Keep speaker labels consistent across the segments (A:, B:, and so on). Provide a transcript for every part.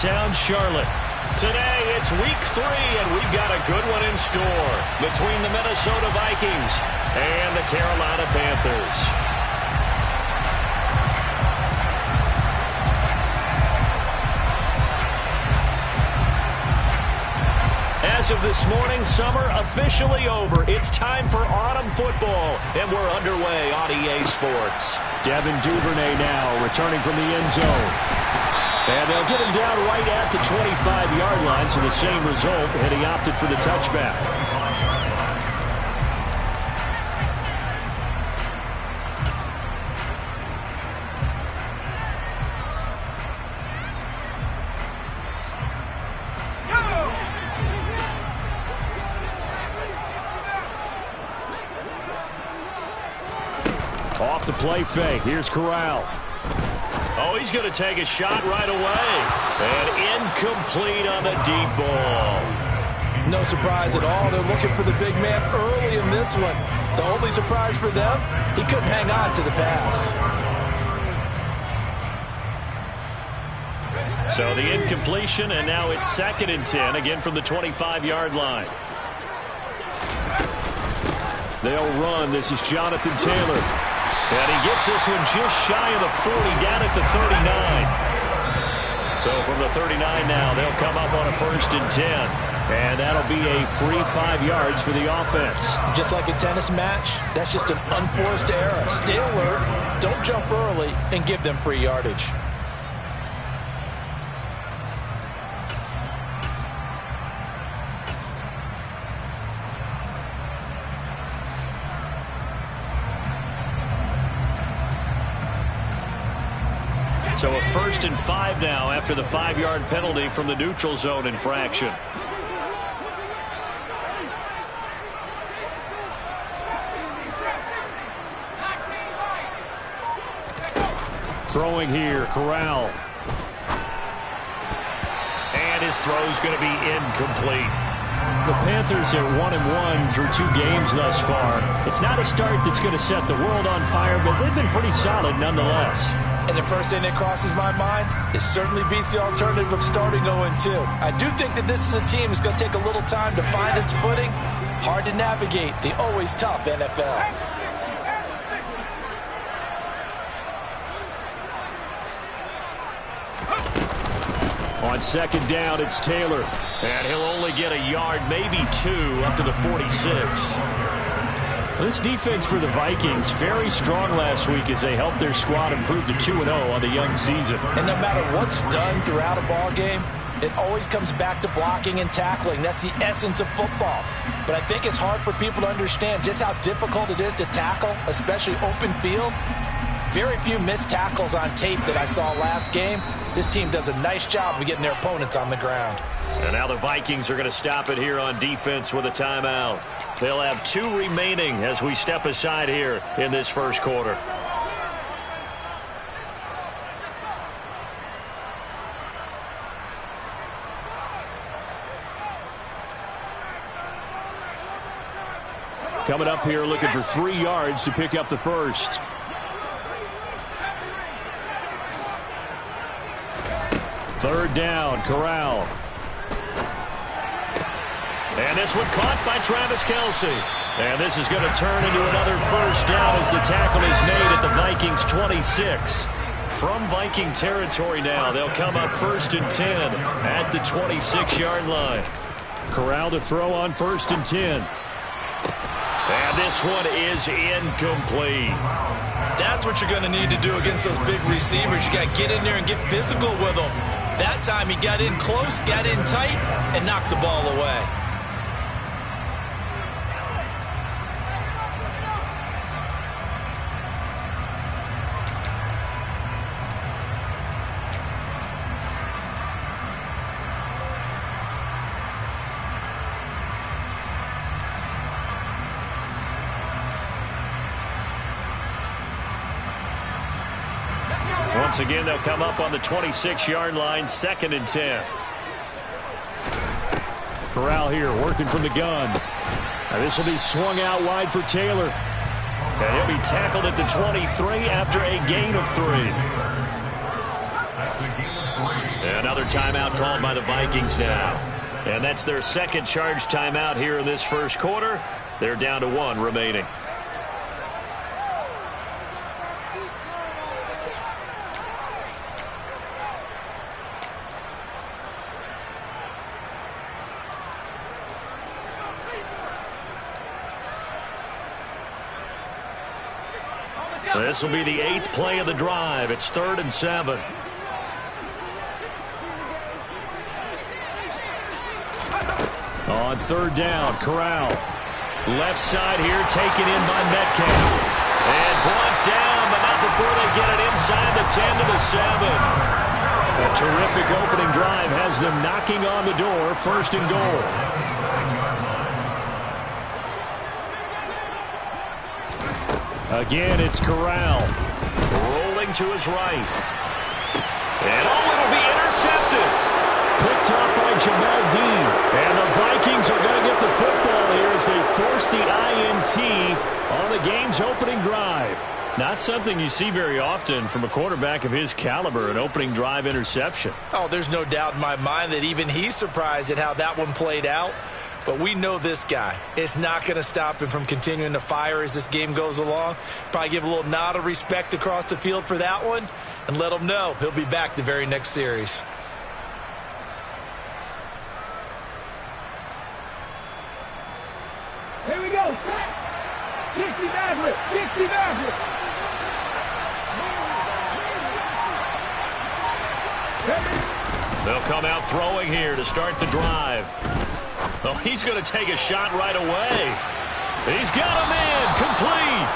A: downtown Charlotte. Today, it's week 3, and we've got a good one in store between the Minnesota Vikings and the Carolina Panthers. As of this morning, summer officially over. It's time for autumn football, and we're underway on EA Sports. Devin Duvernay now returning from the end zone. And they'll get him down right at the 25-yard line, so the same result, and he opted for the touchback. Off the play fake. Here's Corral. Oh, he's going to take a shot right away. And incomplete on the deep ball.
B: No surprise at all. They're looking for the big man early in this one. The only surprise for them, he couldn't hang on to the pass.
A: So the incompletion, and now it's 2nd and 10, again from the 25-yard line. They'll run. This is Jonathan Taylor. And he gets this one just shy of the 40, down at the 39. So from the 39 now, they'll come up on a 1st and 10. And that'll be a free 5 yards for the offense.
B: Just like a tennis match, that's just an unforced error. Stay alert, don't jump early, and give them free yardage.
A: So a 1st and 5 now after the 5-yard penalty from the neutral zone infraction. Throwing here, Corral. And his throw's going to be incomplete. The Panthers are 1-1 through 2 games thus far. It's not a start that's going to set the world on fire, but they've been pretty solid nonetheless.
B: And the first thing that crosses my mind, it certainly beats the alternative of starting 0-2. I do think that this is a team that's going to take a little time to find its footing. Hard to navigate the always tough NFL.
A: On 2nd down, it's Taylor. And he'll only get a yard, maybe 2, up to the 46. This defense for the Vikings, very strong last week as they helped their squad improve to 2-0 on the young season.
B: And no matter what's done throughout a ball game, it always comes back to blocking and tackling. That's the essence of football. But I think it's hard for people to understand just how difficult it is to tackle, especially open field. Very few missed tackles on tape that I saw last game. This team does a nice job of getting their opponents on the ground.
A: And now the Vikings are going to stop it here on defense with a timeout. They'll have 2 remaining as we step aside here in this first quarter. Coming up here looking for 3 yards to pick up the first. Third down, Corral. And this one caught by Travis Kelce. And this is going to turn into another first down as the tackle is made at the Vikings 26. From Viking territory now, they'll come up 1st and 10 at the 26-yard line. Corral to throw on 1st and 10. And this one is incomplete.
B: That's what you're going to need to do against those big receivers. You got to get in there and get physical with them. That time he got in close, got in tight, and knocked the ball away.
A: Once again, they'll come up on the 26-yard line, 2nd and 10. Corral here working from the gun. Now this will be swung out wide for Taylor. And he'll be tackled at the 23 after a gain of 3. And another timeout called by the Vikings now. And that's their second charge timeout here in this first quarter. They're down to 1 remaining. This will be the 8th play of the drive. It's 3rd and 7. On 3rd down, Corral. Left side here, taken in by Metcalf. And brought down, but not before they get it inside the 10 to the 7. A terrific opening drive has them knocking on the door, 1st and goal. Again, it's Corral. Rolling to his right. And it'll be intercepted. Picked off by Jamel Dean. And the Vikings are going to get the football here as they force the INT on the game's opening drive. Not something you see very often from a quarterback of his caliber, an opening drive interception.
B: Oh, there's no doubt in my mind that even he's surprised at how that one played out. But we know this guy. It's not going to stop him from continuing to fire as this game goes along. Probably give a little nod of respect across the field for that one and let him know he'll be back the very next series.
C: Here we go. Dixie Maverick. Dixie Maverick.
A: They'll come out throwing here to start the drive. Oh, he's going to take a shot right away. He's got him in. Complete.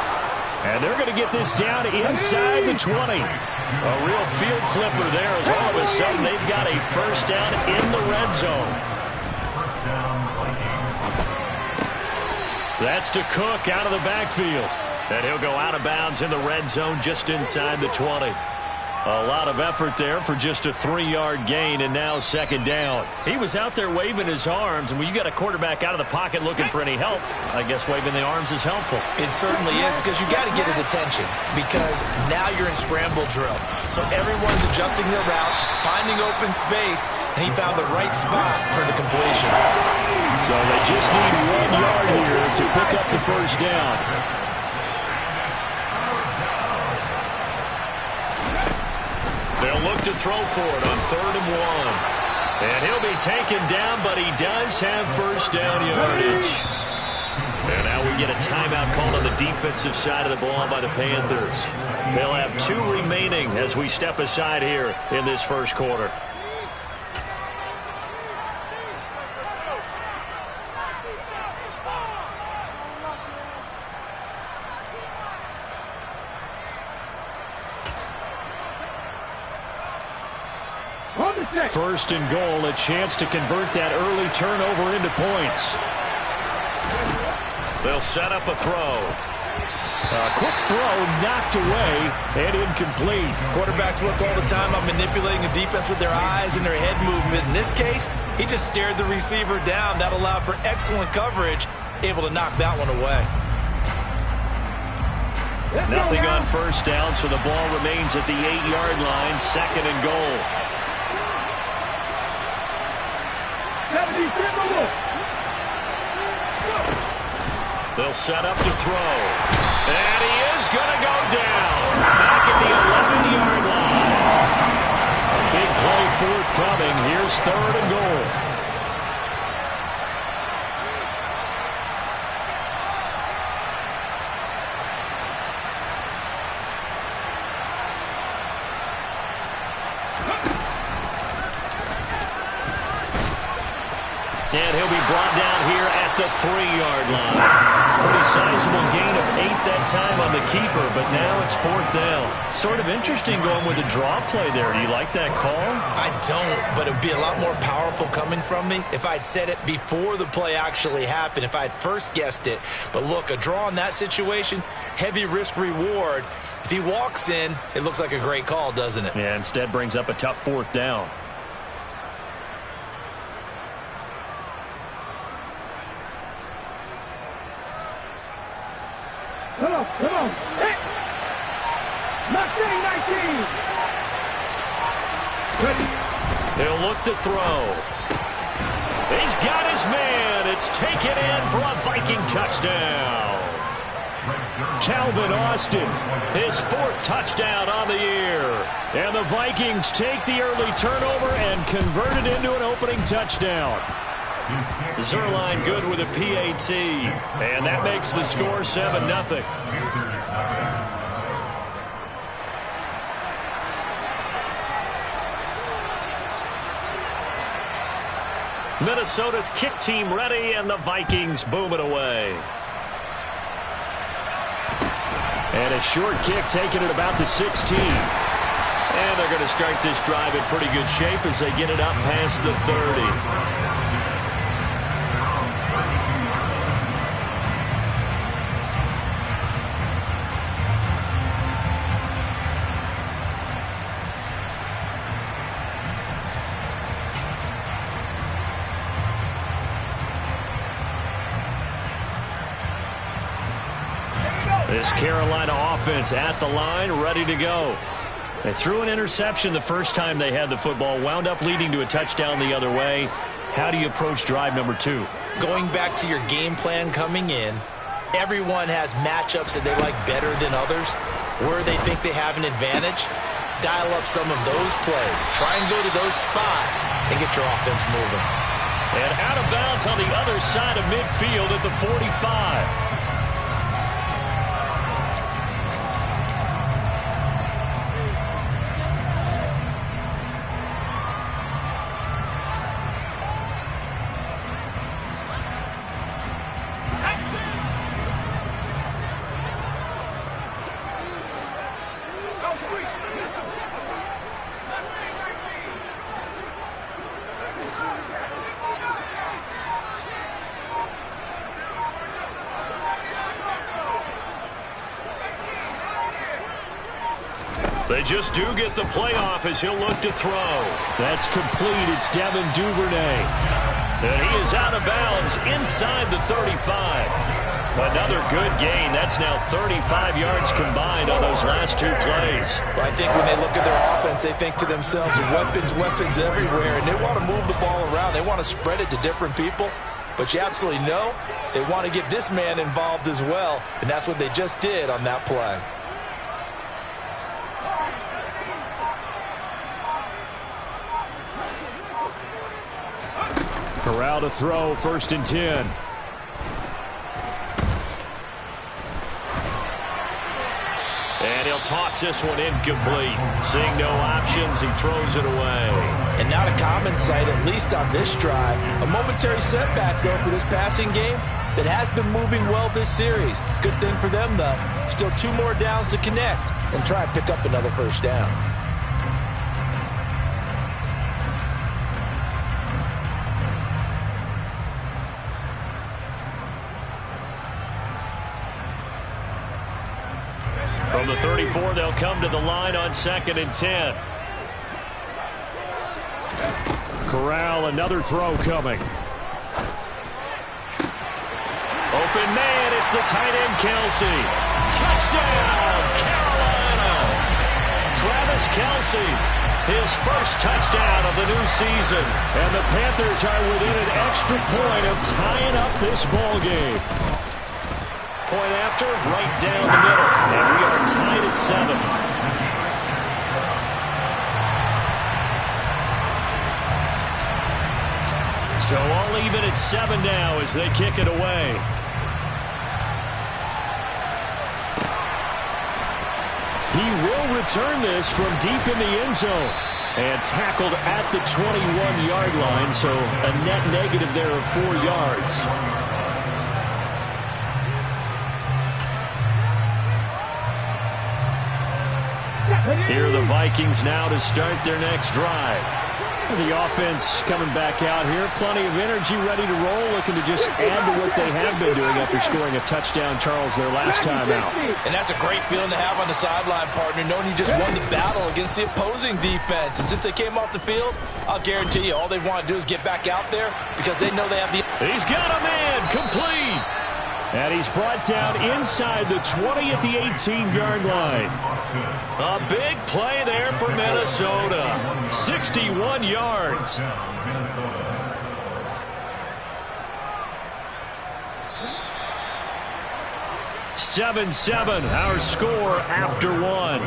A: And they're going to get this down inside the 20. A real field flipper there as all of a sudden they've got a 1st down in the red zone. That's to Cook out of the backfield. And he'll go out of bounds in the red zone just inside the 20. A lot of effort there for just a 3-yard gain, and now 2nd down. He was out there waving his arms, and when you got a quarterback out of the pocket looking for any help, I guess waving the arms is helpful.
B: It certainly is, because you got to get his attention, because now you're in scramble drill. So everyone's adjusting their routes, finding open space, and he found the right spot for the completion.
A: So they just need 1 yard here to pick up the 1st down. They'll look to throw for it on 3rd and 1. And he'll be taken down, but he does have 1st down yardage. And now we get a timeout called on the defensive side of the ball by the Panthers. They'll have 2 remaining as we step aside here in this first quarter. First and goal, a chance to convert that early turnover into points. They'll set up a throw. A quick throw knocked away and incomplete.
B: Quarterbacks work all the time on manipulating the defense with their eyes and their head movement. In this case, he just stared the receiver down. That allowed for excellent coverage, able to knock that one away.
A: Nothing on 1st down, so the ball remains at the 8-yard line, 2nd and goal. They'll set up to throw. And he is going to go down. Back at the 11-yard line. A big play forthcoming. Here's 3rd and goal. And he'll be brought down here at the 3-yard line. Pretty sizable gain of 8 that time on the keeper, but now it's 4th down. Sort of interesting going with the draw play there. Do you like that call?
B: I don't, but it would be a lot more powerful coming from me if I'd said it before the play actually happened, if I'd first guessed it. But look, a draw in that situation, heavy risk reward. If he walks in, it looks like a great call, doesn't it?
A: Yeah, instead brings up a tough 4th down.
C: Come on. Hit. Mustang 19. Ready.
A: He'll look to throw. He's got his man. It's taken in for a Viking touchdown. Calvin Austin, his 4th touchdown on the year. And the Vikings take the early turnover and convert it into an opening touchdown. Zerline good with a PAT. And that makes the score 7-0. Minnesota's kick team ready, and the Vikings boom it away. And a short kick taken at about the 16. And they're going to start this drive in pretty good shape as they get it up past the 30. This Carolina offense at the line, ready to go. They threw an interception the first time they had the football, wound up leading to a touchdown the other way. How do you approach drive number 2?
B: Going back to your game plan coming in, everyone has matchups that they like better than others. Where they think they have an advantage, dial up some of those plays. Try and go to those spots and get your offense moving.
A: And out of bounds on the other side of midfield at the 45. They just do get the playoff as he'll look to throw. That's complete. It's Devin Duvernay. And he is out of bounds inside the 35. Another good gain. That's now 35 yards combined on those last 2 plays.
B: But I think when they look at their offense, they think to themselves, weapons everywhere, and they want to move the ball around. They want to spread it to different people. But you absolutely know they want to get this man involved as well, and that's what they just did on that play.
A: Corral to throw, 1st and 10. And he'll toss this one incomplete. Seeing no options, he throws it away.
B: And not a common sight, at least on this drive. A momentary setback, though, for this passing game that has been moving well this series. Good thing for them, though. Still 2 more downs to connect and try and pick up another 1st down.
A: From the 34, they'll come to the line on 2nd and 10. Corral, another throw coming. Open man, it's the tight end, Kelsey. Touchdown, Carolina. Travis Kelsey, his 1st touchdown of the new season. And the Panthers are within an extra point of tying up this ball game. Point after, right down the middle. And we are tied at 7. So all even at 7 now as they kick it away. He will return this from deep in the end zone. And tackled at the 21-yard line, so a net negative there of 4 yards. Here are the Vikings now to start their next drive. The offense coming back out here. Plenty of energy, ready to roll, looking to just add to what they have been doing after scoring a touchdown, Charles, their last time out.
B: And that's a great feeling to have on the sideline, partner, knowing you just won the battle against the opposing defense. And since they came off the field, I'll guarantee you all they want to do is get back out there because they know they have the...
A: He's got a man, complete. And he's brought down inside the 20 at the 18-yard line. A big play there for Minnesota. 61 yards. 7-7, our score after one.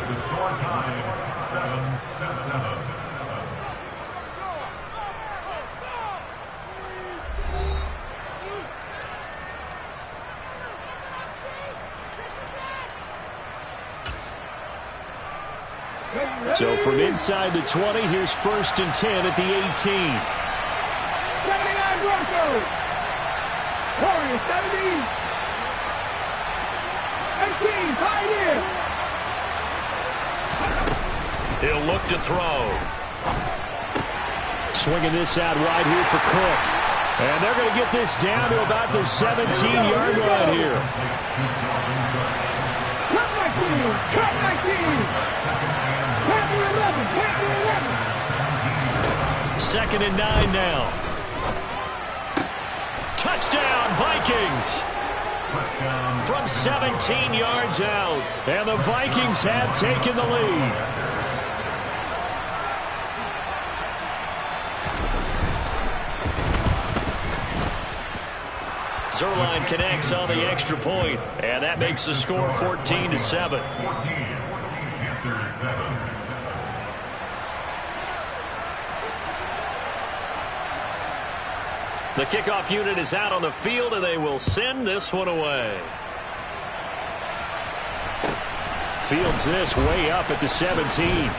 A: So from inside the 20, here's 1st and 10 at the 18.
C: 79 Broncos. Warriors 70. 18, Pioneers.
A: He'll look to throw. Swinging this out wide here for Cook. And they're going to get this down to about the 17-yard line here.
C: Cut my team. Cut my team. Panther 11. Panther 11.
A: 2nd and 9 now. Touchdown, Vikings. From 17 yards out. And the Vikings have taken the lead. Zerline connects on the extra point, and that makes the score 14-7. The kickoff unit is out on the field, and they will send this one away. Fields this way up at the 17.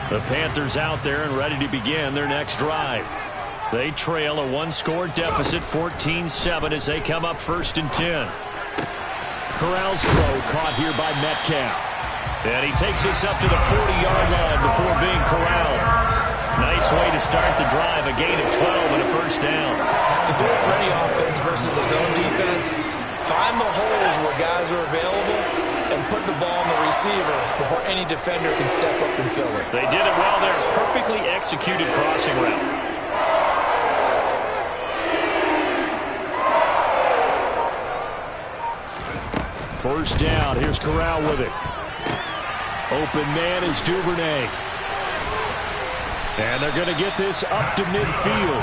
A: The Panthers out there and ready to begin their next drive. They trail a one-score deficit, 14-7, as they come up 1st and 10. Corral's throw caught here by Metcalf. And he takes this up to the 40-yard line before being corralled. Nice way to start the drive, a gain of 12 and a 1st down.
B: The goal for any offense versus a zone defense, find the holes where guys are available and put the ball on the receiver before any defender can step up and fill it.
A: They did it well there. Perfectly executed crossing route. First down. Here's Corral with it. Open man is Duvernay. And they're going to get this up to midfield.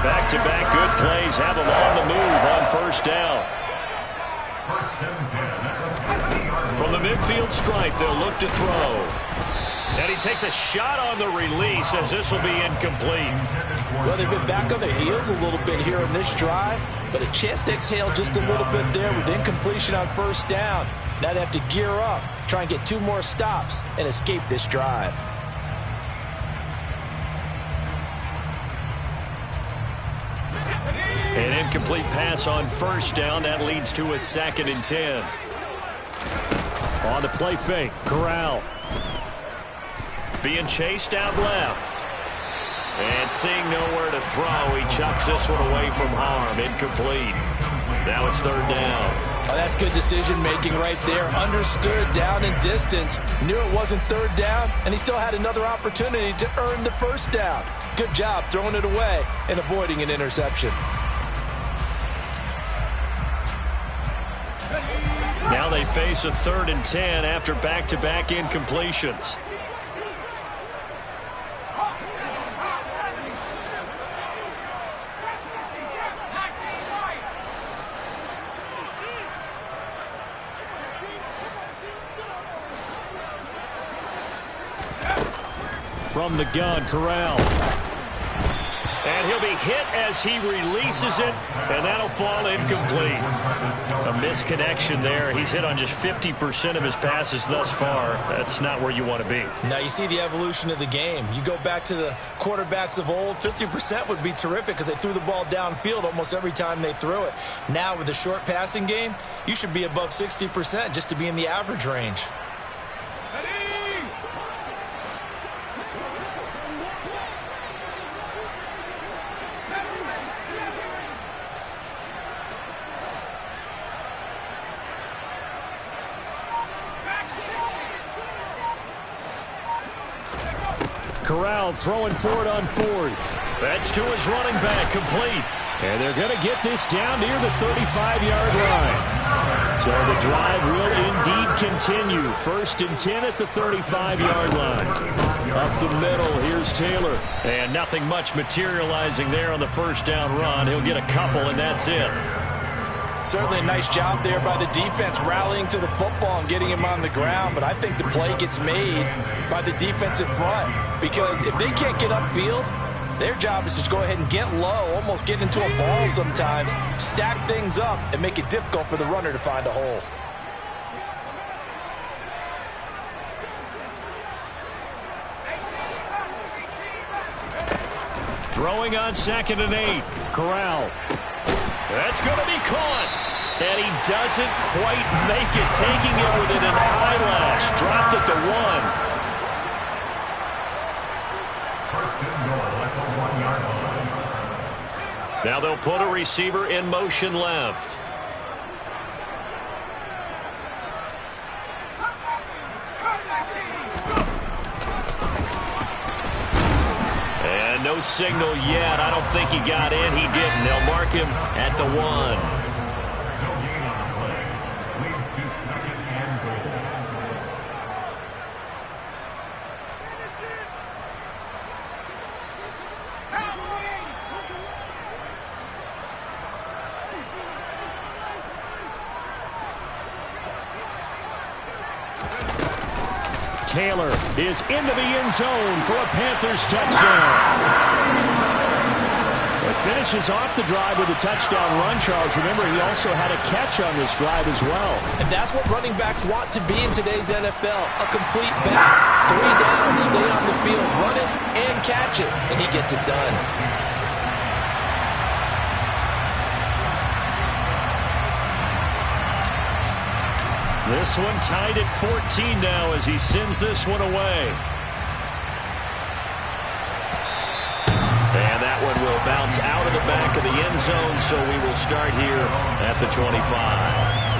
A: Back-to-back good plays have them on the move on 1st down. From the midfield stripe, they'll look to throw. And he takes a shot on the release as this will be incomplete.
B: Well, they've been back on their heels a little bit here on this drive, but a chance to exhale just a little bit there with incompletion on 1st down. Now they have to gear up, try and get 2 more stops, and escape this drive.
A: An incomplete pass on 1st down. That leads to a 2nd and 10. On the play fake, Corral. Being chased out left. And seeing nowhere to throw, he chucks this one away from harm. Incomplete. Now it's 3rd down.
B: Oh, that's good decision-making right there. Understood down and distance. Knew it wasn't 3rd down, and he still had another opportunity to earn the 1st down. Good job throwing it away and avoiding an interception.
A: Now they face a 3rd and 10 after back-to-back incompletions. From the gun, Corral. And he'll be hit as he releases it, and that'll fall incomplete. A misconnection there. He's hit on just 50% of his passes thus far. That's not where you want to be.
B: Now you see the evolution of the game. You go back to the quarterbacks of old, 50% would be terrific because they threw the ball downfield almost every time they threw it. Now with the short passing game, you should be above 60% just to be in the average range.
A: Corral throwing for it on fourth. That's to his running back, complete. And they're going to get this down near the 35-yard line. So the drive will indeed continue. 1st and 10 at the 35-yard line. Up the middle, here's Taylor. And nothing much materializing there on the first down run. He'll get a couple, and that's it.
B: Certainly a nice job there by the defense rallying to the football and getting him on the ground. But I think the play gets made by the defensive front. Because if they can't get upfield, their job is to go ahead and get low, almost get into a ball sometimes, stack things up, and make it difficult for the runner to find a hole.
A: Throwing on 2nd and 8. Corral. That's going to be caught. And he doesn't quite make it, taking it within an eyelash. Dropped at the 1. Now they'll put a receiver in motion left. And no signal yet. I don't think he got in. He didn't. They'll mark him at the 1. Taylor is into the end zone for a Panthers touchdown. It finishes off the drive with a touchdown run, Charles. Remember, he also had a catch on this drive as well.
B: And that's what running backs want to be in today's NFL. A complete back. 3 down, stay on the field, run it, and catch it. And he gets it done.
A: This one tied at 14 now as he sends this one away. And that one will bounce out of the back of the end zone, so we will start here at the 25.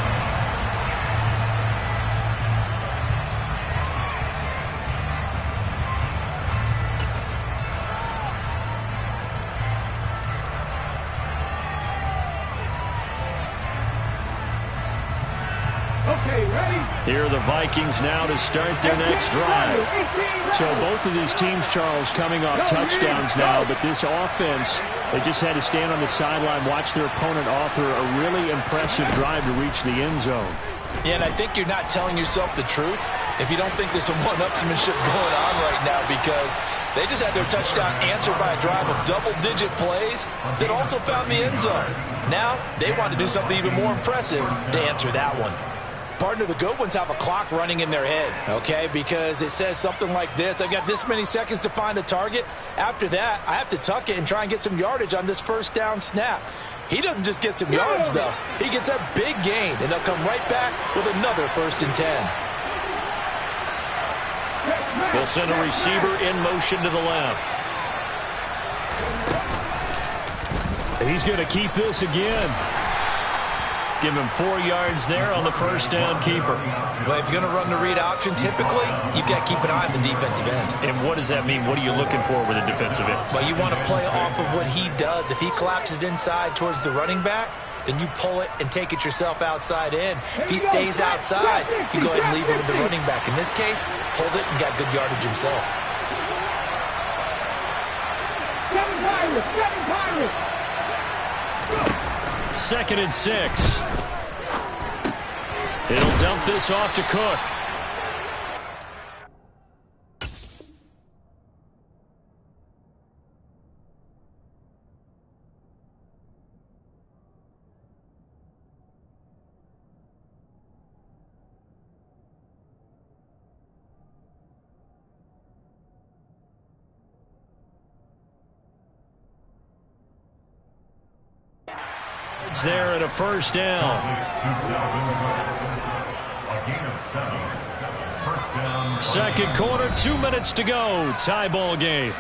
A: Here are the Vikings now to start their next drive. So both of these teams, Charles, coming off touchdowns now, but this offense, they just had to stand on the sideline, watch their opponent author a really impressive drive to reach the end zone.
B: Yeah, and I think you're not telling yourself the truth if you don't think there's some one-upsmanship going on right now, because they just had their touchdown answered by a drive of double-digit plays that also found the end zone. Now they want to do something even more impressive to answer that one. Partner, the good ones have a clock running in their head, okay? Because it says something like this: I've got this many seconds to find a target. After that, I have to tuck it and try and get some yardage on this first down snap. He doesn't just get some yards, though. He gets a big gain, and they'll come right back with another 1st and 10.
A: They'll send a receiver in motion to the left. And he's going to keep this again. Give him 4 yards there on the first down keeper.
B: Well, if you're going to run the read option, typically, you've got to keep an eye on the defensive end.
A: And what does that mean? What are you looking for with a defensive end?
B: Well, you want to play off of what he does. If he collapses inside towards the running back, then you pull it and take it yourself outside in. If he stays outside, you go ahead and leave it with the running back. In this case, pulled it and got good yardage himself.
C: 7 Pirates!
A: 2nd and 6. It'll dump this off to Cook. There at a first down. Second quarter, 2 minutes to go. Tie ball game.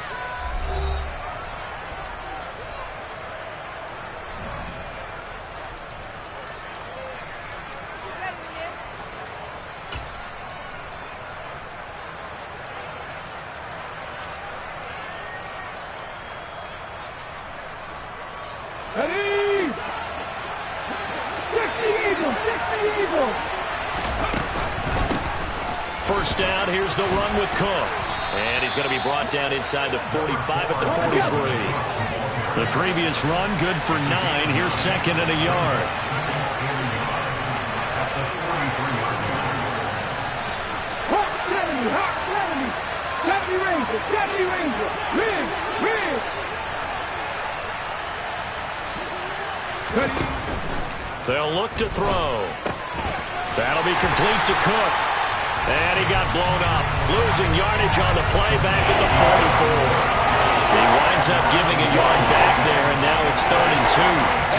C: Ready? 60 Eagles, 60 Eagles.
A: First down, here's the run with Cook. And he's going to be brought down inside the 45 at the 43. The previous run, good for 9. Here's second and a yard.
C: Hawk 70, Hawk 70. 70 Ranger, 70 Ranger. Win, win. Ready?
A: They'll look to throw. That'll be complete to Cook. And he got blown up. Losing yardage on the play back at the 44. He winds up giving a yard back there, and now it's 3rd and 2.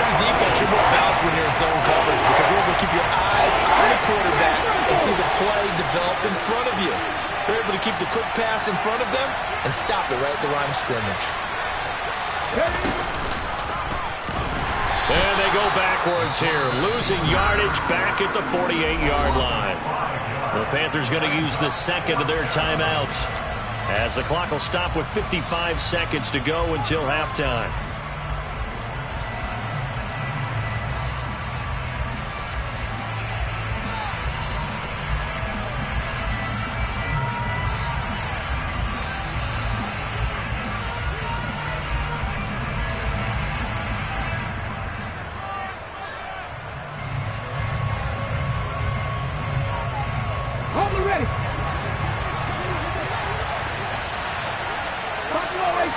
B: As a defense, you're more balanced when you're in zone coverage because you're able to keep your eyes on the quarterback and see the play develop in front of you. You're able to keep the quick pass in front of them and stop it right at the line of scrimmage.
A: And they go backwards here, losing yardage back at the 48-yard line. The Panthers going to use the second of their timeouts as the clock will stop with 55 seconds to go until halftime.
C: Hold ready. Buffalo 18.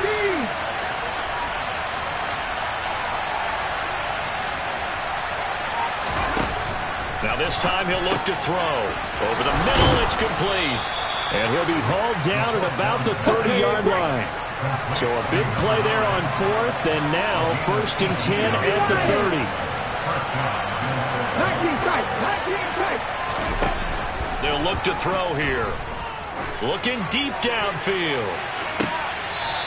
A: Now this time he'll look to throw. Over the middle, it's complete. And he'll be hauled down at about the 30-yard line. So a big play there on 4th, and now 1st and 10 at the 30.
C: 19 tight, 19 tight.
A: They'll look to throw here. Looking deep downfield.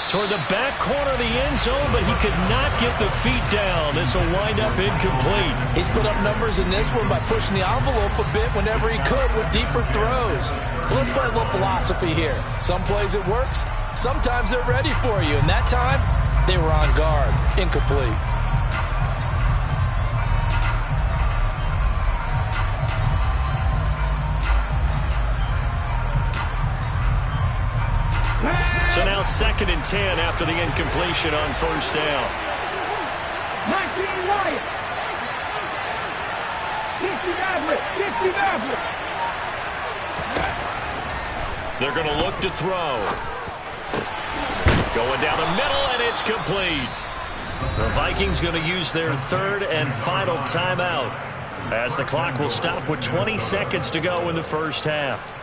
A: Toward the back corner of the end zone, but he could not get the feet down. This will wind up incomplete.
B: He's put up numbers in this one by pushing the envelope a bit whenever he could with deeper throws. Well, let's play a little philosophy here. Some plays it works. Sometimes they're ready for you. And that time, they were on guard. Incomplete.
A: So now 2nd and 10 after the incompletion on 1st down.
C: 19 Wyatt. 50 Maverick, 50 Maverick.
A: They're going to look to throw. Going down the middle, and it's complete. The Vikings going to use their 3rd and final timeout as the clock will stop with 20 seconds to go in the first half.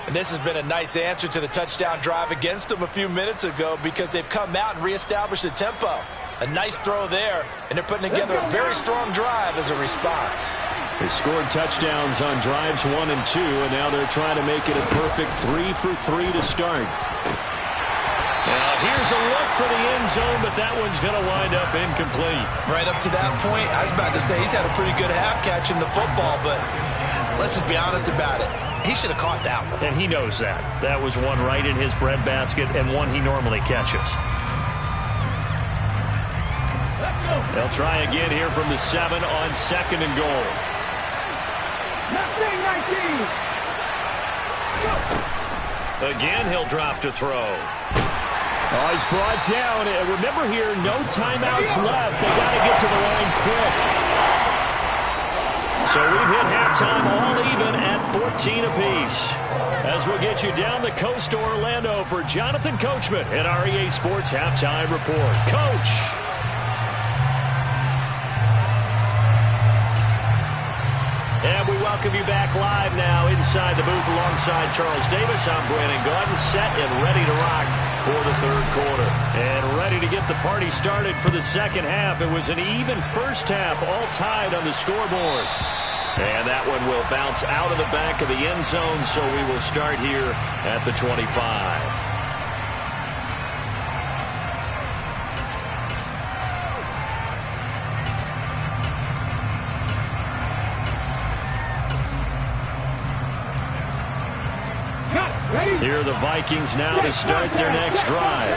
B: And this has been a nice answer to the touchdown drive against them a few minutes ago because they've come out and reestablished the tempo. A nice throw there, and they're putting together a very strong drive as a response.
A: They scored touchdowns on drives 1 and 2, and now they're trying to make it a perfect 3 for 3 to start. Now here's a look for the end zone, but that one's going to wind up incomplete.
B: Right up to that point, I was about to say he's had a pretty good half catching the football, but let's just be honest about it. He should have caught that one.
A: And he knows that. That was one right in his breadbasket and one he normally catches. They'll try again here from the 7 on 2nd and goal.
C: 19.
A: Again, he'll drop to throw. Oh, he's brought down. And remember here, no timeouts left. They got to get to the line quick. So we've hit halftime all even at 14 apiece. As we'll get you down the coast to Orlando for Jonathan Coachman at our EA Sports Halftime Report. Coach. And we welcome you back live now inside the booth alongside Charles Davis. I'm Brandon Gaudin, set and ready to rock for the 3rd quarter. And ready to get the party started for the 2nd half. It was an even first half, all tied on the scoreboard. And that one will bounce out of the back of the end zone, so we will start here at the 25. Here are the Vikings now to start their next drive.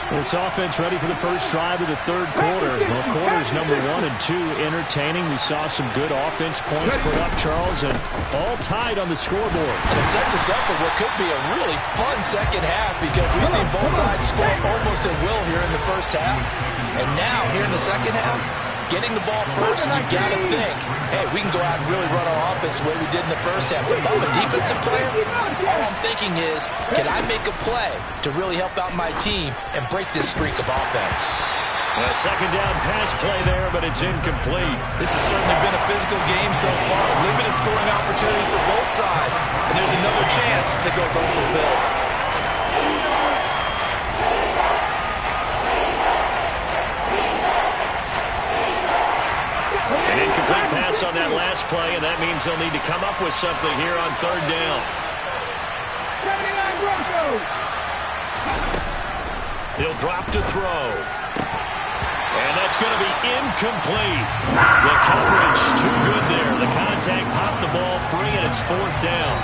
A: This offense ready for the first drive of the third quarter. Well, quarters number 1 and 2 entertaining. We saw some good offense points put up, Charles, and all tied on the scoreboard.
B: And it sets us up for what could be a really fun second half because we've seen both sides score almost at will here in the first half. And now, here in the second half, getting the ball first, you got to think, hey, we can go out and really run our offense the way we did in the first half. But if I'm a defensive player, all I'm thinking is, can I make a play to really help out my team and break this streak of offense?
A: A second down pass play there, but it's incomplete.
B: This has certainly been a physical game so far. Limited scoring opportunities for both sides. And there's another chance that goes unfulfilled.
A: Incomplete pass on that last play, and that means they'll need to come up with something here on third down.
C: 79 Broncos.
A: He'll drop to throw. And that's going to be incomplete. The coverage too good there. The contact popped the ball free, and it's fourth down.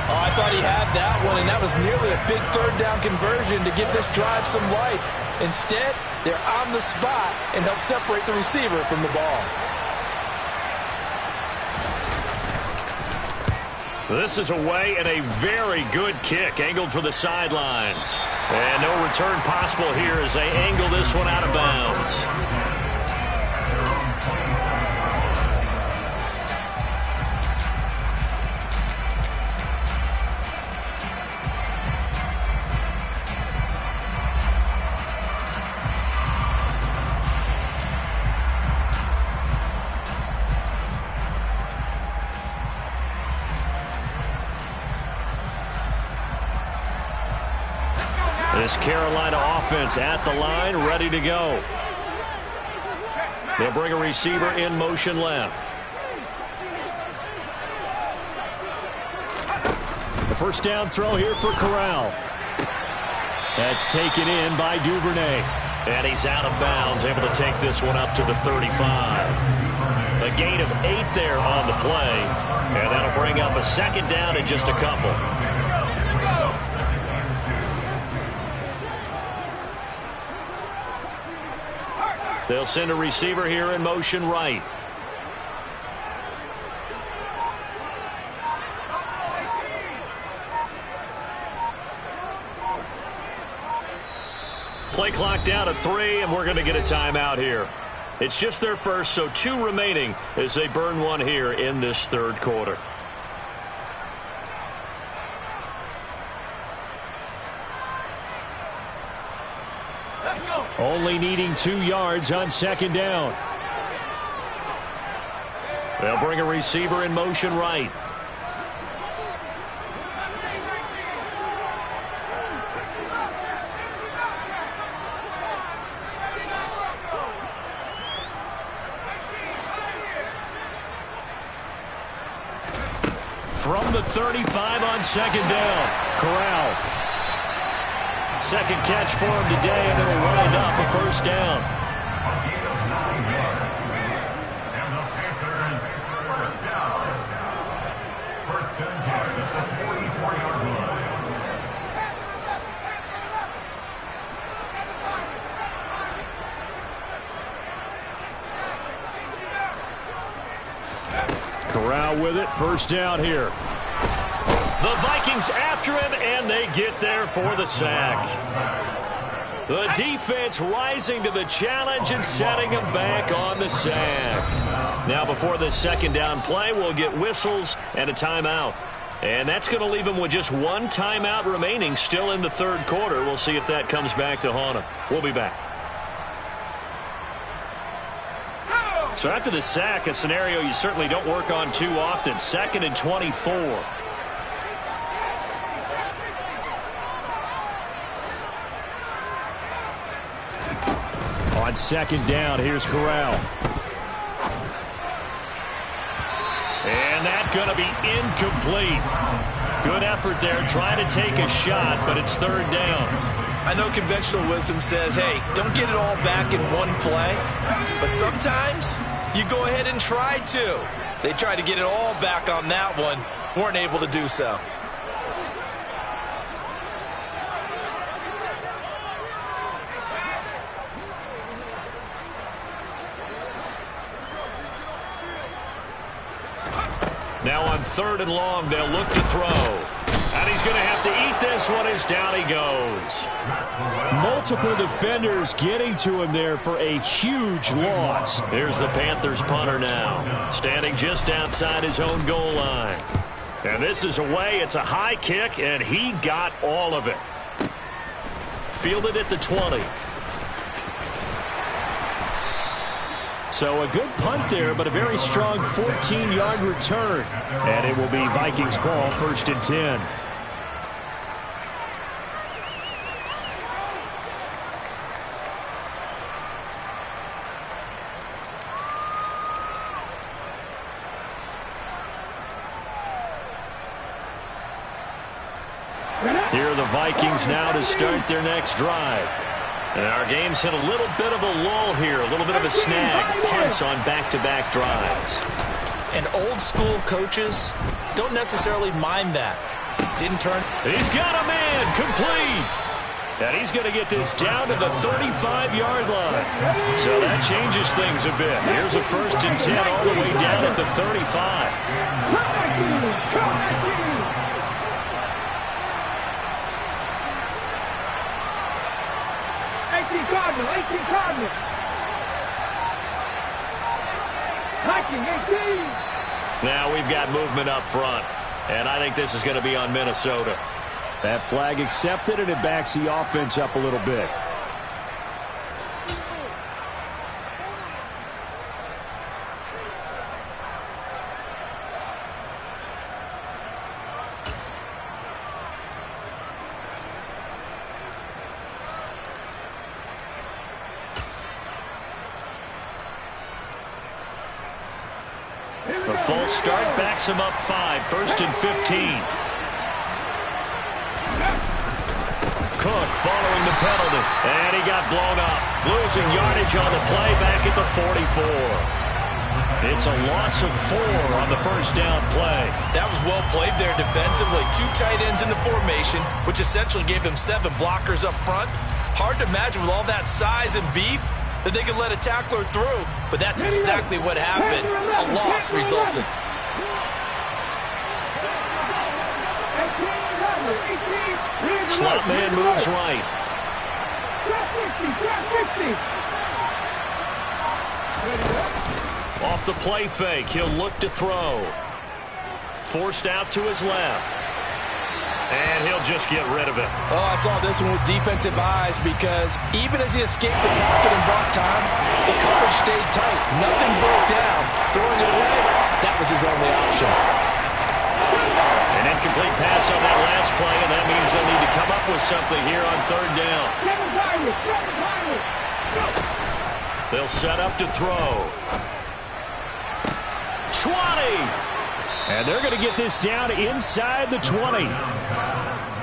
B: Oh, I thought he had that one, and that was nearly a big third down conversion to give this drive some life. Instead, they're on the spot and help separate the receiver from the ball.
A: This is away and a very good kick angled for the sidelines. And no return possible here as they angle this one out of bounds. This Carolina offense at the line, ready to go. They'll bring a receiver in motion left. The first down throw here for Corral. That's taken in by Duvernay. And he's out of bounds, able to take this one up to the 35. A gain of 8 there on the play. And that'll bring up a second down in just a couple. They'll send a receiver here in motion right. Play clock down to 3, and we're going to get a timeout here. It's just their first, so 2 remaining as they burn one here in this third quarter. Only needing 2 yards on second down. They'll bring a receiver in motion right. From the 35 on second down, Corral. Second catch for him today, and it'll wind up a first down.
D: And the Panthers first down. First and 10 at the 44-yard line.
A: Corral with it, first down here. The Vikings after him, and they get there for the sack. The defense rising to the challenge and setting him back on the sack. Now before this second down play, we'll get whistles and a timeout. And that's going to leave him with just 1 timeout remaining still in the third quarter. We'll see if that comes back to haunt him. We'll be back. So after the sack, a scenario you certainly don't work on too often. 2nd and 24. On second down, here's Corral. And that's going to be incomplete. Good effort there, trying to take a shot, but it's third down.
B: I know conventional wisdom says, hey, don't get it all back in one play. But sometimes you go ahead and try to. They tried to get it all back on that one. Weren't able to do so.
A: Now on 3rd and long, they'll look to throw. And he's going to have to eat this one as down he goes.
E: Multiple defenders getting to him there for a huge loss.
A: Here's the Panthers punter now, standing just outside his own goal line. And this is away. It's a high kick, and he got all of it. Fielded at the 20.
E: So a good punt there, but a very strong 14-yard return. And it will be Vikings ball, 1st and 10.
A: Here are the Vikings now to start their next drive. And our game's hit a little bit of a lull here, a little bit of a snag. Punts on back-to-back drives.
B: And old-school coaches don't necessarily mind that. Didn't turn.
A: He's got a man, complete. And he's going to get this down to the 35-yard line. So that changes things a bit. Here's a 1st and 10 all the way down at the 35.
C: Cardinal. Viking 18.
A: Now we've got movement up front, and I think this is going to be on Minnesota.
E: That flag accepted, and it backs the offense up a little bit.
A: The false start backs him up 5, 1st and 15. Cook following the penalty, and he got blown up. Losing yardage on the play back at the 44. It's a loss of 4 on the 1st down play.
B: That was well played there defensively. 2 tight ends in the formation, which essentially gave them 7 blockers up front. Hard to imagine with all that size and beef that they could let a tackler through, but that's exactly what happened. A loss resulted.
A: Slot man moves right. Off the play fake, he'll look to throw. Forced out to his left. And he'll just get rid of it.
B: Oh, I saw this one with defensive eyes because even as he escaped the pocket and bought time, the coverage stayed tight. Nothing broke down. Throwing it away, that was his only option.
A: An incomplete pass on that last play, and that means they'll need to come up with something here on 3rd down. They'll set up to throw. 20!
E: And they're going to get this down inside the 20.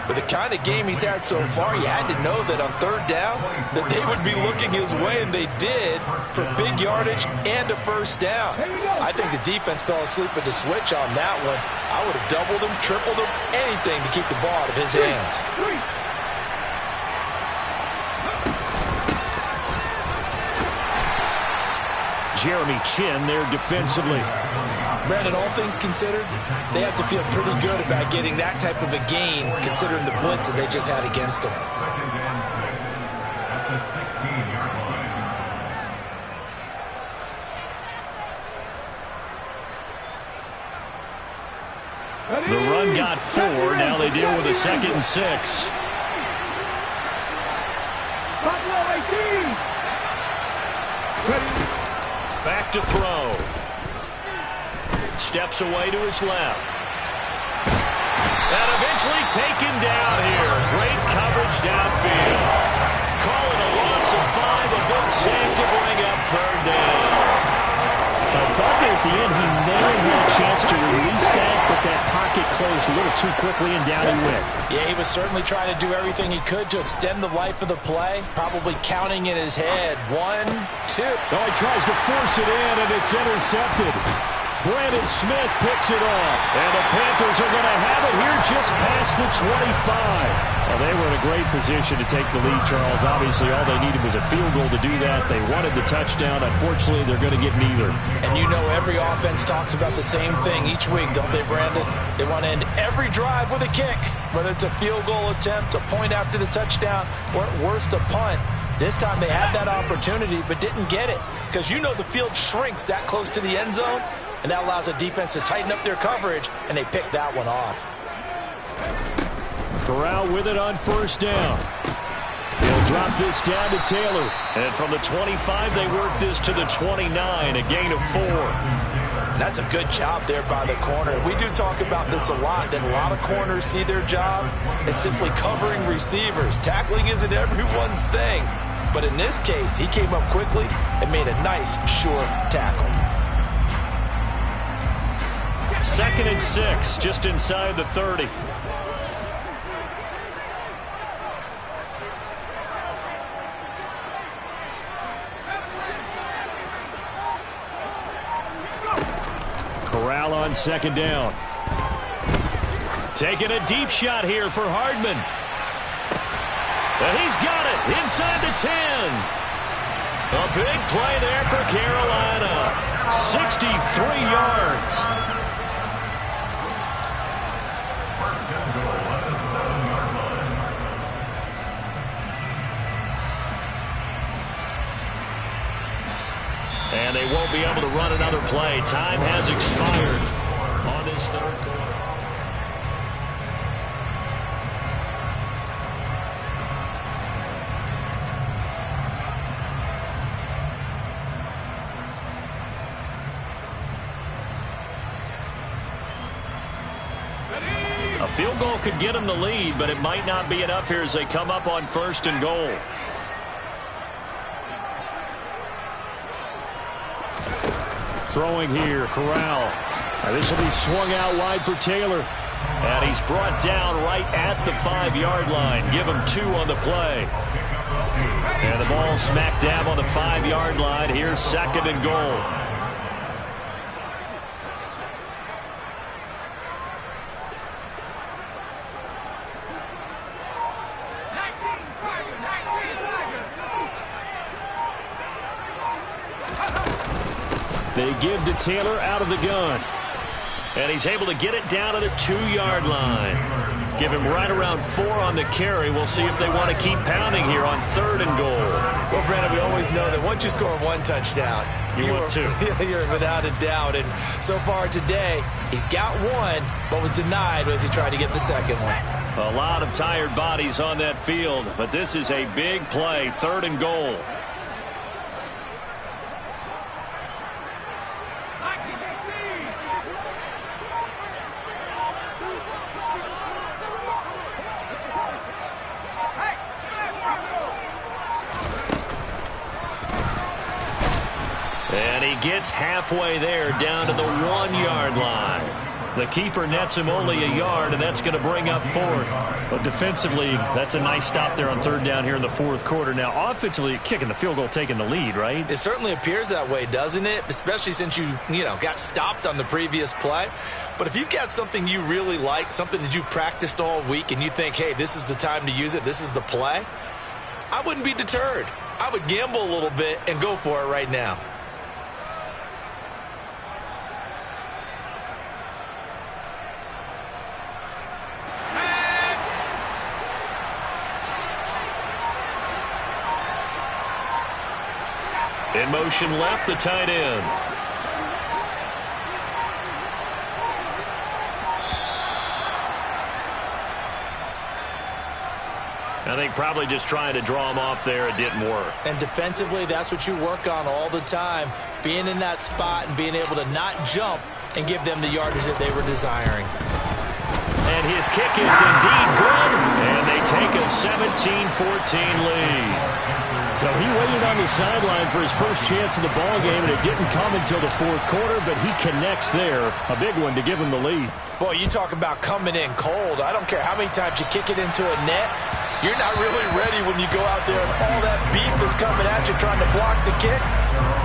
B: With the kind of game he's had so far, you had to know that on 3rd down that they would be looking his way, and they did, for big yardage and a 1st down. I think the defense fell asleep at the switch on that one. I would have doubled him, tripled him, anything to keep the ball out of his hands.
E: Jeremy Chin there defensively.
B: Brandon, all things considered, they have to feel pretty good about getting that type of a gain, considering the blitz that they just had against them.
D: At the 16-yard line.
A: The run got 4. Now they deal with a 2nd and 6. Back to throw. Steps away to his left. And eventually taken down here. Great coverage downfield. Call it a loss of 5. A big sack to bring up 3rd down.
E: I thought that at the end he may have had a chance to release that, but that pocket closed a little too quickly and down he went.
B: Yeah, he was certainly trying to do everything he could to extend the life of the play, probably counting in his head. 1, 2.
E: Oh, he tries to force it in, and it's intercepted. Brandon Smith picks it off.
A: And the Panthers are going to have it here just past the 25.
E: Well, they were in a great position to take the lead, Charles. Obviously, all they needed was a field goal to do that. They wanted the touchdown. Unfortunately, they're going to get neither.
B: And you know every offense talks about the same thing each week, don't they, Brandon? They want to end every drive with a kick, whether it's a field goal attempt, a point after the touchdown, or at worst a punt. This time they had that opportunity but didn't get it because you know the field shrinks that close to the end zone, and that allows the defense to tighten up their coverage, and they picked that one off.
E: Corral with it on first down. He'll drop this down to Taylor. And from the 25, they work this to the 29, a gain of 4.
B: That's a good job there by the corner. We do talk about this a lot, that a lot of corners see their job as simply covering receivers. Tackling isn't everyone's thing. But in this case, he came up quickly and made a nice, sure tackle.
A: 2nd and 6, just inside the 30.
E: Corral on 2nd down.
A: Taking a deep shot here for Hardman. And he's got it inside the 10. A big play there for Carolina. 63 yards. And they won't be able to run another play. Time has expired on this 3rd quarter. A field goal could get them the lead, but it might not be enough here as they come up on 1st and goal.
E: Throwing here, Corral. Now this will be swung out wide for Taylor.
A: And he's brought down right at the 5-yard line. Give him 2 on the play. And the ball smack dab on the 5-yard line. Here's 2nd and goal.
E: They give to Taylor out of the gun.
A: And he's able to get it down to the 2-yard line. Give him right around 4 on the carry. We'll see if they want to keep pounding here on 3rd and goal.
B: Well, Brandon, we always know that once you score 1 touchdown,
A: you want 2.
B: You're without a doubt. And so far today, he's got 1, but was denied as he tried to get the 2nd one.
A: A lot of tired bodies on that field, but this is a big play, 3rd and goal. And he gets halfway there, down to the 1-yard line. The keeper nets him only a yard, and that's going to bring up 4th.
E: But defensively, that's a nice stop there on 3rd down here in the 4th quarter. Now, offensively, kicking the field goal, taking the lead, right?
B: It certainly appears that way, doesn't it? Especially since you got stopped on the previous play. But if you've got something you really like, something that you've practiced all week, and you think, hey, this is the time to use it, this is the play, I wouldn't be deterred. I would gamble a little bit and go for it right now.
A: In motion left, the tight end. I think probably just trying to draw him off there. It didn't work.
B: And defensively, that's what you work on all the time. Being in that spot and being able to not jump and give them the yardage that they were desiring.
A: And his kick is indeed good. And they take a 17-14 lead.
E: So he waited on the sideline for his first chance in the ball game, and it didn't come until the 4th quarter, but he connects there. A big one to give him the lead.
B: Boy, you talk about coming in cold. I don't care how many times you kick it into a net. You're not really ready when you go out there and all that beef is coming at you trying to block the kick.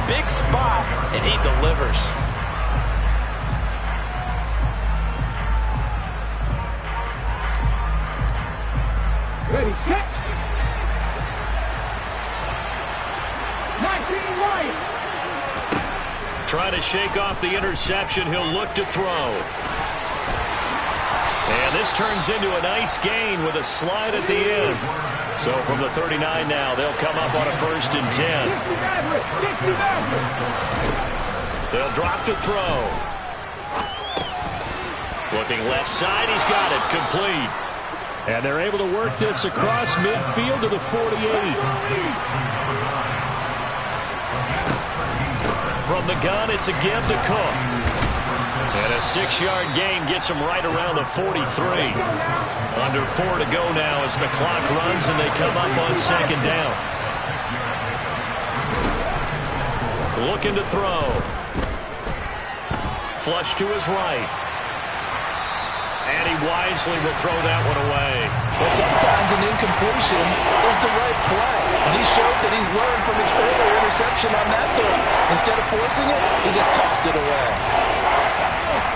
B: Big spot, and he delivers.
C: ready, set. 19 right.
A: Trying to shake off the interception. He'll look to throw. And this turns into a nice gain with a slide at the end. So from the 39 now, they'll come up on a 1st and 10. They'll drop to throw. Looking left side, he's got it, complete.
E: And they're able to work this across midfield to the 48.
A: From the gun, it's a give to Cook. And a 6-yard gain gets him right around the 43. Under 4 to go now as the clock runs and they come up on 2nd down. Looking to throw. Flush to his right. And he wisely will throw that one away.
B: Well, sometimes an incompletion is the right play. And he showed that he's learned from his earlier interception on that throw. Instead of forcing it, he just tossed it away.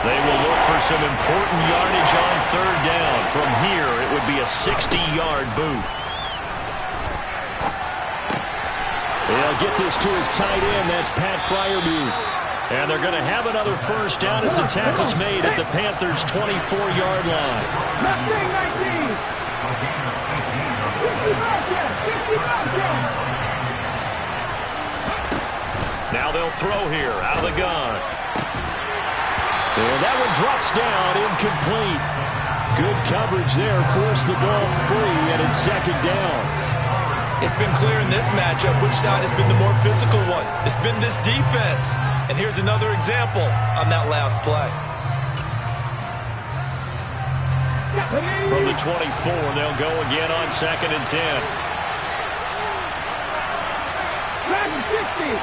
A: They will look for some important yardage on 3rd down. From here, it would be a 60-yard boot.
E: They'll get this to his tight end. That's Pat Freiermuth.
A: And they're going to have another 1st down as the tackle's made at the Panthers' 24-yard line.
C: Mustang 19. 50
A: Now they'll throw here out of the gun.
E: And that one drops down, incomplete. Good coverage there, forced the ball free, and it's 2nd down.
B: It's been clear in this matchup which side has been the more physical one. It's been this defense. And here's another example on that last play.
A: From the 24, they'll go again on 2nd and 10.
C: 60.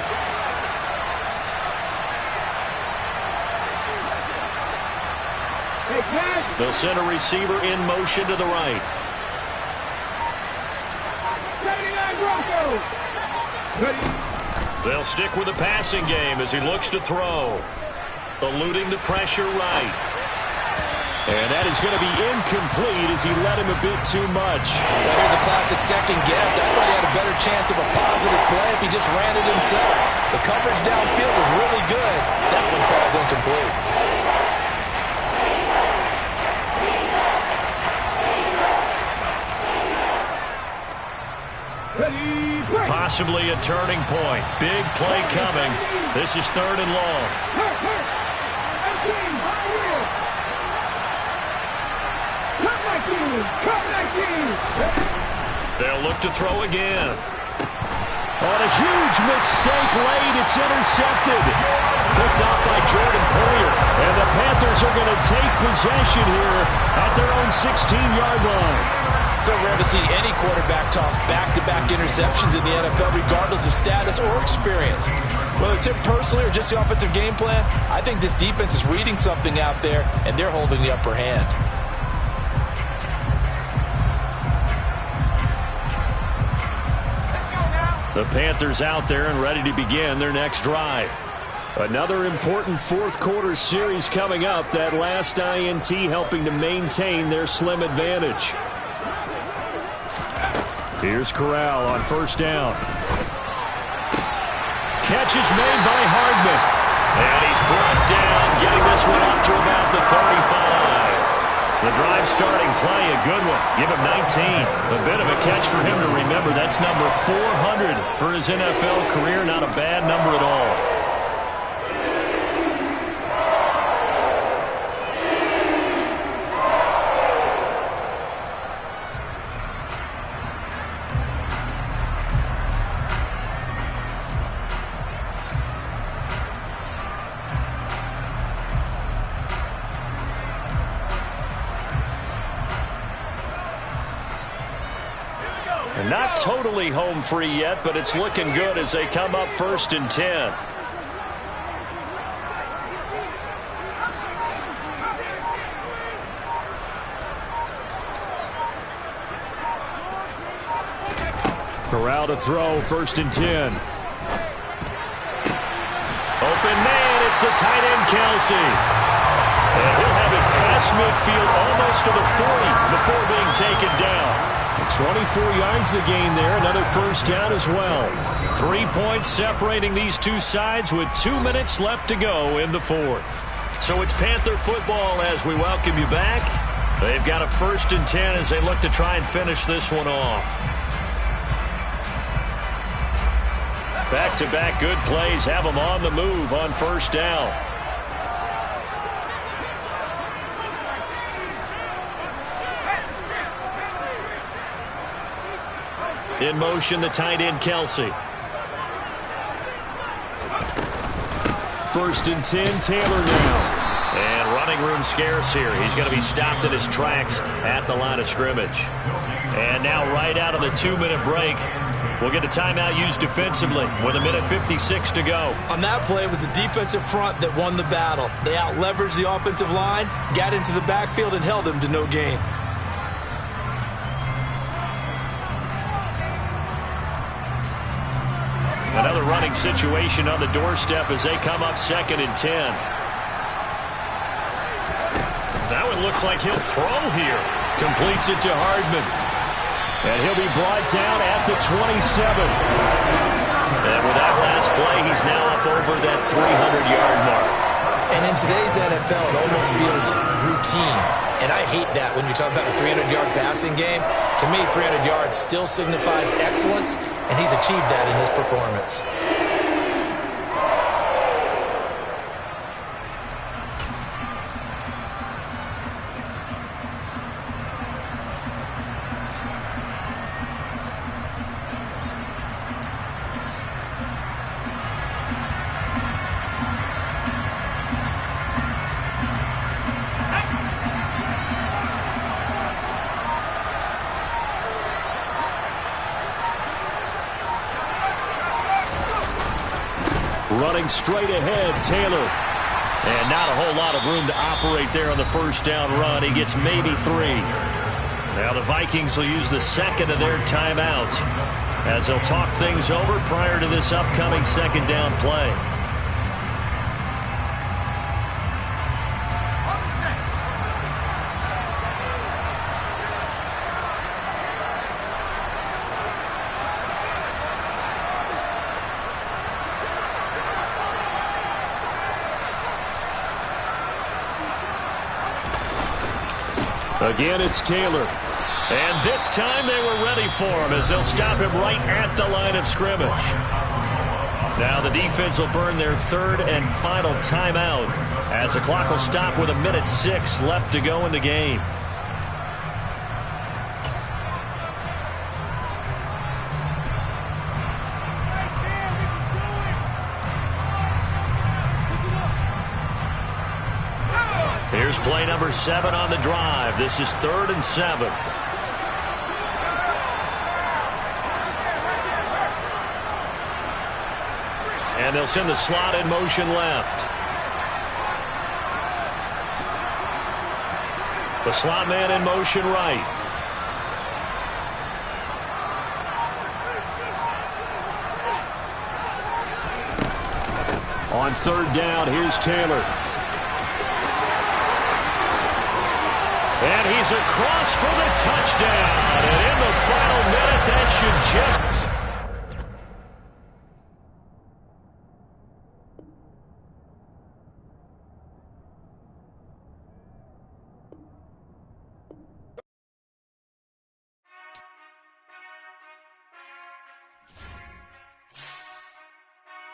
A: They'll send a receiver in motion to the right.
C: 79 Broncos.
A: They'll stick with the passing game as he looks to throw. Eluding the pressure right.
E: And that is going to be incomplete as he led him a bit too much.
B: Well, here's a classic second guess. I thought he had a better chance of a positive play if he just ran it himself. The coverage downfield was really good. That one falls incomplete.
A: Possibly a turning point. Big play coming. This is 3rd and long. They'll look to throw again.
E: On a huge mistake late, it's intercepted.
A: Picked off by Jordan Poyer.
E: And the Panthers are going to take possession here at their own 16-yard line.
B: So rare to see any quarterback toss back-to-back interceptions in the NFL, regardless of status or experience. Whether it's him personally or just the offensive game plan, I think this defense is reading something out there, and they're holding the upper hand.
A: The Panthers out there and ready to begin their next drive.
E: Another important 4th quarter series coming up. That last INT helping to maintain their slim advantage. Here's Corral on 1st down.
A: Catch is made by Hardman. And he's brought down, getting this one up to about the 35. The drive starting play, a good one. Give him 19. A bit of a catch for him to remember. That's number 400 for his NFL career. Not a bad number at all. Not totally home free yet, but it's looking good as they come up 1st and 10.
E: Corral to throw, 1st and 10.
A: Open man, it's the tight end Kelsey. And he'll have it past midfield almost to the 40 before being taken down.
E: 24 yards the gain there. Another first down as well.
A: 3 points separating these two sides with 2 minutes left to go in the fourth. So it's Panther football as we welcome you back. They've got a 1st and 10 as they look to try and finish this one off. Back-to-back good plays have them on the move on 1st down. In motion, the tight end, Kelsey. 1st and 10, Taylor now. And running room scarce here. He's going to be stopped in his tracks at the line of scrimmage. And now right out of the 2-minute break, we'll get a timeout used defensively with 1:56 to go.
B: On that play, it was the defensive front that won the battle. They out-leveraged the offensive line, got into the backfield, and held them to no gain.
A: Another running situation on the doorstep as they come up 2nd and 10. That one looks like he'll throw here. Completes it to Hardman. And he'll be brought down at the 27. And with that last play, he's now up over that 300-yard mark.
B: And in today's NFL, it almost feels routine. And I hate that when you talk about a 300-yard passing game. To me, 300 yards still signifies excellence, and he's achieved that in this performance.
A: Running straight ahead, Taylor. And not a whole lot of room to operate there on the 1st down run. He gets maybe 3. Now the Vikings will use the 2nd of their timeouts as they'll talk things over prior to this upcoming 2nd down play. Again, it's Taylor. And this time they were ready for him as they'll stop him right at the line of scrimmage. Now the defense will burn their 3rd and final timeout as the clock will stop with 1:06 left to go in the game. Here's play number 7 on the drive. This is 3rd and 7. And they'll send the slot in motion left. The slot man in motion right. On 3rd down, here's Taylor. And he's across for the touchdown. And in the final minute, that should just...